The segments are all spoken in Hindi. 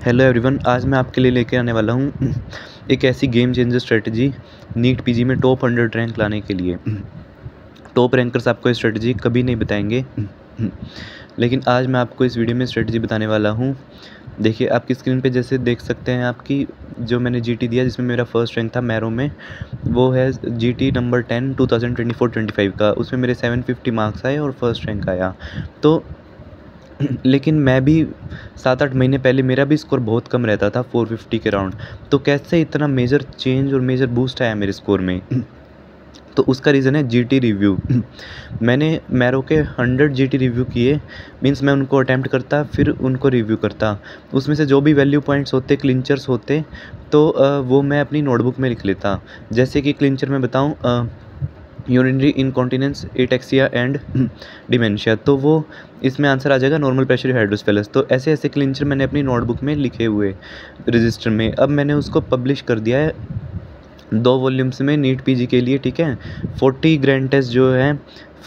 हेलो एवरीवन, आज मैं आपके लिए लेके आने वाला हूँ एक ऐसी game changer strategy NEET PG में टॉप 100 रैंक लाने के लिए। टॉप रैंकर्स आपको स्ट्रेटजी कभी नहीं बताएंगे, लेकिन आज मैं आपको इस वीडियो में स्ट्रेटजी बताने वाला हूँ। देखिए आपकी स्क्रीन पे जैसे देख सकते हैं, आपकी जो मैंने जीटी दिया जिसमें मेरा फर्स्ट रैंक था मैरो में, वो है जीटी नंबर 10 2024-25 का। उसमें मेरे 750 मार्क्स आए और फर्स्ट रैंक आया। तो लेकिन मैं भी 7-8 महीने पहले मेरा भी स्कोर बहुत कम रहता था, 450 के राउंड। तो कैसे इतना मेजर चेंज और मेजर बूस्ट आया मेरे स्कोर में? तो उसका रीज़न है जीटी रिव्यू। मैंने मैरो के 100 जीटी रिव्यू किए, मीन्स मैं उनको अटैम्प्ट करता फिर उनको रिव्यू करता। उसमें से जो भी वैल्यू पॉइंट्स होते, क्लिंचर्स होते, तो वो मैं अपनी नोटबुक में लिख लेता। जैसे कि क्लिंचर में बताऊँ, urinary incontinence, ataxia and dementia, तो वो इसमें आंसर आ जाएगा नॉर्मल प्रेशर हाइड्रोसेफेलस। तो ऐसे ऐसे क्लिंचर मैंने अपनी नोटबुक में लिखे हुए रजिस्टर में। अब मैंने उसको पब्लिश कर दिया है 2 वॉल्यूम्स में नीट पीजी के लिए, ठीक है। 40 ग्रैंड टेस्ट जो है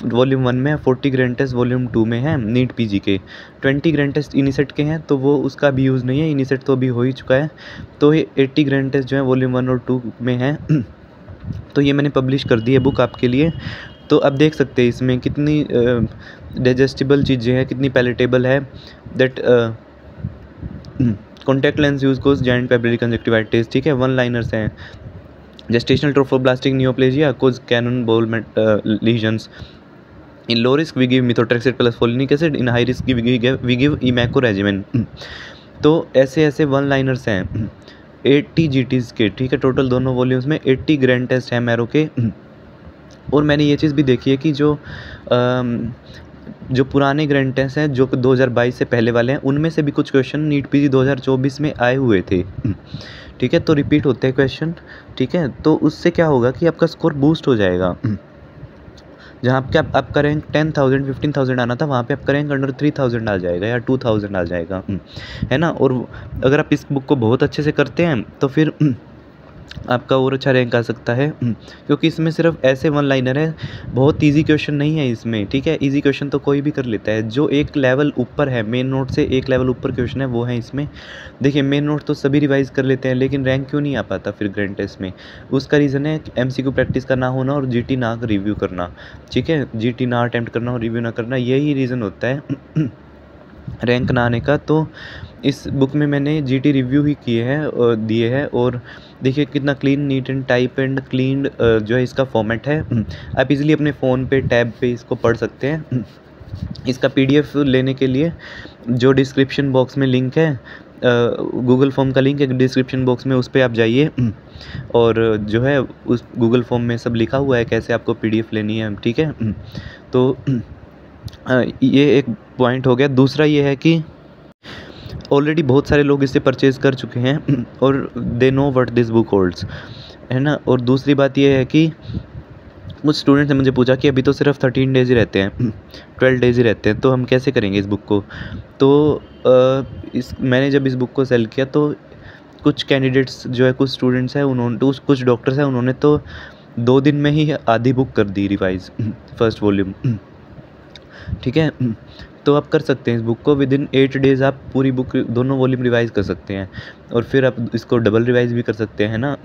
वॉल्यूम 1 में है, 40 ग्रैंड टेस्ट वॉल्यूम 2 में है नीट पीजी के। 20 ग्रैंड टेस्ट इनिसेट के हैं, तो वो उसका भी यूज़ नहीं है, इनिसेट तो अभी हो ही चुका है। तो ये 80 ग्रैंड टेस्ट जो है वॉल्यूम 1 और 2 में है। तो ये मैंने पब्लिश कर दी है बुक आपके लिए। तो अब देख सकते हैं इसमें कितनी डाइजेस्टिबल चीज़ें हैं, कितनी पैलेटेबल है। That contact lens use causes giant papillary conjunctivitis, ठीक है। 1 लाइनर्स हैं। Gestational trophoblastic neoplasia causes cannonball lesions. In low risk we give methotrexate plus folinic acid, in high risk we give EMACO regimen. तो ऐसे ऐसे 1 लाइनर्स हैं 80 जीटीज़ के, ठीक है। टोटल दोनों वॉल्यूम्स में 80 ग्रैंड टेस्ट हैं मैरो के। और मैंने ये चीज़ भी देखी है कि जो पुराने ग्रैंड टेस्ट हैं, जो 2022 से पहले वाले हैं, उनमें से भी कुछ क्वेश्चन नीट पीजी 2024 में आए हुए थे, ठीक है। तो रिपीट होते हैं क्वेश्चन, ठीक है। तो उससे क्या होगा कि आपका स्कोर बूस्ट हो जाएगा। जहाँ पे आपका रैंक 10,000 15,000 आना था, वहाँ पे आपका रैंक अंडर 3,000 आ जाएगा या 2,000 आ जाएगा, है ना। और अगर आप इस बुक को बहुत अच्छे से करते हैं तो फिर आपका और अच्छा रैंक आ सकता है, क्योंकि इसमें सिर्फ ऐसे 1 लाइनर है। बहुत इजी क्वेश्चन नहीं है इसमें, ठीक है। इजी क्वेश्चन तो कोई भी कर लेता है। जो एक लेवल ऊपर है, मेन नोट से एक लेवल ऊपर क्वेश्चन है, वो है इसमें। देखिए मेन नोट तो सभी रिवाइज कर लेते हैं, लेकिन रैंक क्यों नहीं आ पाता फिर ग्रैंड टेस्ट में? उसका रीज़न है एमसीक्यू प्रैक्टिस का ना होना और जीटी ना रिव्यू करना, ठीक है। जीटी ना अटैम्प्ट करना और रिव्यू ना करना, यही रीज़न होता है रैंक ना आने का। तो इस बुक में मैंने जीटी रिव्यू ही किए हैं और दिए हैं। और देखिए कितना clean, neat and type and clean जो है इसका फॉर्मेट है। आप इजीली अपने फ़ोन पे, टैब पे इसको पढ़ सकते हैं। इसका पीडीएफ लेने के लिए जो डिस्क्रिप्शन बॉक्स में लिंक है, गूगल फॉर्म का लिंक है डिस्क्रिप्शन बॉक्स में, उस पर आप जाइए। और जो है उस गूगल फॉर्म में सब लिखा हुआ है कैसे आपको पीडीएफ लेनी है, ठीक है। तो ये एक पॉइंट हो गया। दूसरा ये है कि ऑलरेडी बहुत सारे लोग इसे परचेज़ कर चुके हैं और they know what this book holds, है ना। और दूसरी बात ये है कि कुछ स्टूडेंट्स ने मुझे पूछा कि अभी तो सिर्फ 13 डेज़ ही रहते हैं, 12 डेज़ ही रहते हैं, तो हम कैसे करेंगे इस बुक को? तो मैंने जब इस बुक को सेल किया तो कुछ कैंडिडेट्स जो है, कुछ स्टूडेंट्स हैं, उन्होंने तो कुछ डॉक्टर्स हैं, उन्होंने तो 2 दिन में ही आधी बुक कर दी रिवाइज़, फर्स्ट वॉल्यूम, ठीक है। तो आप कर सकते हैं इस बुक को विदिन 8 डेज़, आप पूरी बुक दोनों वॉल्यूम रिवाइज़ कर सकते हैं। और फिर आप इसको डबल रिवाइज़ भी कर सकते हैं ना।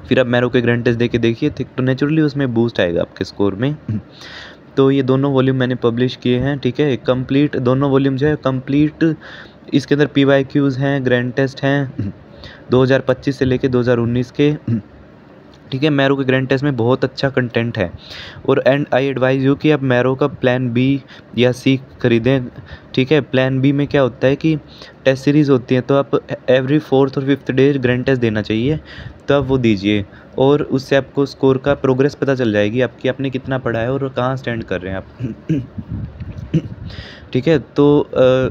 फिर आप मैरो के ग्रैंड टेस्ट दे के देखिए, तो नेचुरली उसमें बूस्ट आएगा आपके स्कोर में। तो ये दोनों वॉल्यूम मैंने पब्लिश किए हैं, ठीक है। कंप्लीट दोनों वॉल्यूम जो है कंप्लीट, इसके अंदर पीवाईक्यूज़ हैं, ग्रैंड टेस्ट हैं 2025 से लेके 2019 के, ठीक है। मैरो के ग्रैंड टेस्ट में बहुत अच्छा कंटेंट है। और एंड आई एडवाइज़ यू कि आप मैरो का प्लान बी या सी खरीदें, ठीक है। प्लान बी में क्या होता है कि टेस्ट सीरीज़ होती है, तो आप एवरी 4th और 5th डे ग्रैंड टेस्ट देना चाहिए, तो आप वो दीजिए। और उससे आपको स्कोर का प्रोग्रेस पता चल जाएगी आपकी, आपने कितना पढ़ा है और कहाँ स्टैंड कर रहे हैं आप ठीक है। तो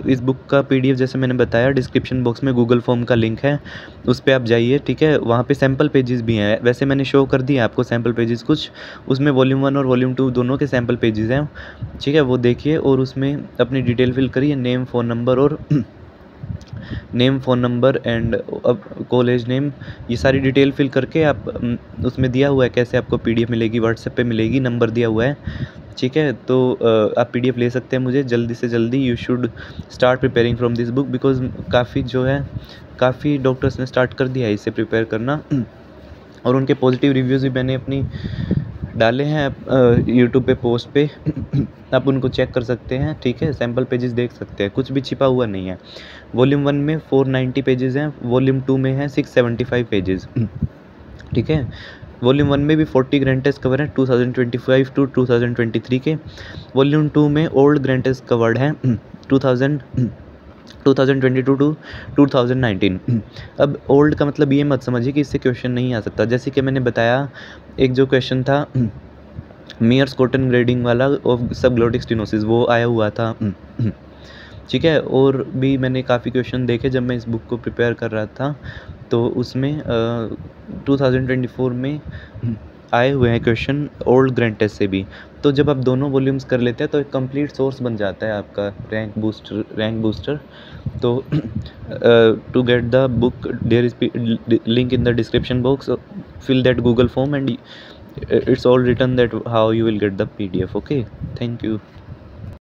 इस बुक का पीडीएफ जैसे मैंने बताया, डिस्क्रिप्शन बॉक्स में गूगल फॉर्म का लिंक है, उस पर आप जाइए, ठीक है। वहाँ पे सैम्पल पेजेस भी हैं, वैसे मैंने शो कर दिए आपको सैम्पल पेजेस कुछ, उसमें वॉल्यूम 1 और वॉल्यूम 2 दोनों के सैम्पल पेजेस हैं, ठीक है। वो देखिए और उसमें अपनी डिटेल फिल करिए, नेम, फ़ोन नंबर और नेम, फ़ोन नंबर एंड अब कॉलेज नेम, ये सारी डिटेल फिल करके आप उसमें दिया हुआ है कैसे आपको पीडीएफ मिलेगी, व्हाट्सएप पे मिलेगी, नंबर दिया हुआ है, ठीक है, तो आप PDF ले सकते हैं मुझे जल्दी से जल्दी। You should start preparing from this book because काफ़ी डॉक्टर्स ने स्टार्ट कर दिया है इसे प्रिपेयर करना और उनके पॉजिटिव रिव्यूज़ भी मैंने अपनी डाले हैं यूट्यूब पे पोस्ट पे आप उनको चेक कर सकते हैं। ठीक है, सैम्पल पेजेस देख सकते हैं, कुछ भी छिपा हुआ नहीं है। वॉल्यूम 1 में 490 पेजेस हैं, वॉल्यूम 2 में है 675 पेजेस। ठीक है, वॉल्यूम 1 में भी 40 ग्रैंड टेस्ट कवर हैं 2025 टू 2023 के। वॉल्यूम 2 में ओल्ड ग्रैंड टेस्ट कवर्ड हैं 2022 टू 2019। अब ओल्ड का मतलब ये मत समझिए कि इससे क्वेश्चन नहीं आ सकता। जैसे कि मैंने बताया, एक जो क्वेश्चन था मेयर्स कॉटन ग्रेडिंग वाला ऑफ सबग्लोटिक स्टेनोसिस वो आया हुआ था। ठीक है, और भी मैंने काफ़ी क्वेश्चन देखे जब मैं इस बुक को प्रिपेयर कर रहा था, तो उसमें 2024 में आए हुए हैं क्वेश्चन ओल्ड ग्रैंड टेस्ट से भी। तो जब आप दोनों वॉल्यूम्स कर लेते हैं तो एक कंप्लीट सोर्स बन जाता है आपका रैंक बूस्टर। तो to get the book there is link in the description box, fill that Google form and it's all written that how you will get the PDF. Okay, thank you.